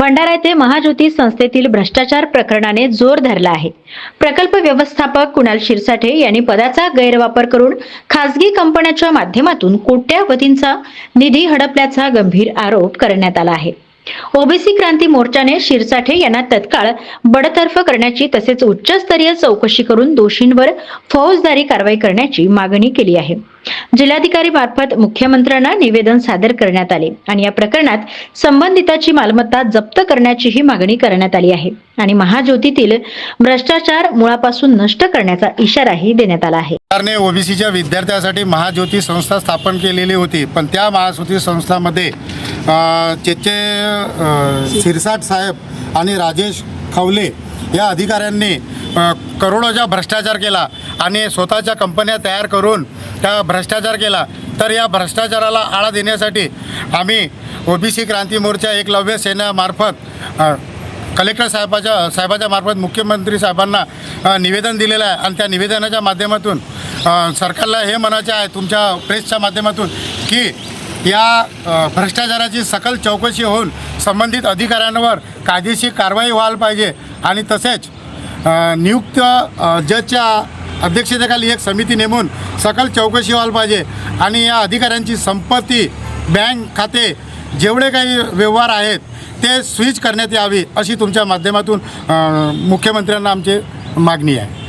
भंडारा येथे महाज्योती संस्थेतील भ्रष्टाचार प्रकरणाने जोर धरला आहे. प्रकल्प व्यवस्थापक कुणाल शिरसाठे यांनी पदाचा गैरवापर करून खासगी कंपन्यांच्या माध्यमातून कोट्यावधींचा निधी हडपल्याचा गंभीर आरोप करण्यात आला आहे. ओबीसी क्रांती मोर्चाने शिरसाठे यांना तत्काळ बडतर्फ करण्याची तसेच उच्चस्तरीय चौकशी करून दोषींवर फौजदारी कारवाई करण्याची मागणी केली आहे. जिल्हाधिकारी मार्फत मुख्यमंत्र्यांना निवेदन सादर करण्यात आले आणि या प्रकरणात संबंधिताची मालमत्ता जप्त करण्याचीही मागणी करण्यात आली आहे आणि महाज्योतीतील भ्रष्टाचार मुळापासून नष्ट करण्याचा इशाराही देण्यात आला आहे. सरकारने ओबीसीच्या विद्यार्थ्यांसाठी महाज्योती संस्था स्थापन केलेली होती, पण त्या महाज्योती संस्थामध्ये शिरसाट साहेब आणि राजेश खवले या अधिकाऱ्यांनी करोडोचा भ्रष्टाचार केला आणि स्वतःच्या कंपन्या तयार करून त्या भ्रष्टाचार केला. तर या भ्रष्टाचाराला आळा देण्यासाठी आम्ही ओबीसी क्रांती मोर्चा एकलव्य सेनेमार्फत कलेक्टर साहेबाच्या मार्फत मुख्यमंत्री साहेबांना निवेदन दिलेलं आहे आणि त्या निवेदनाच्या माध्यमातून सरकारला हे म्हणायचं आहे तुमच्या प्रेसच्या माध्यमातून की या भ्रष्टाचाराची सकल चौकशी होऊन संबंधित अधिकाऱ्यांवर कायदेशीर कारवाई व्हायला पाहिजे आणि तसेच नियुक्त जजच्या अध्यक्षतेखाली एक समिती नेमून सकल चौकशी व्हायला पाहिजे आणि या अधिकाऱ्यांची संपत्ती, बँक खाते जेवढे काही व्यवहार आहेत ते स्विच करण्यात यावी अशी तुमच्या माध्यमातून मुख्यमंत्र्यांना आमची मागणी आहे.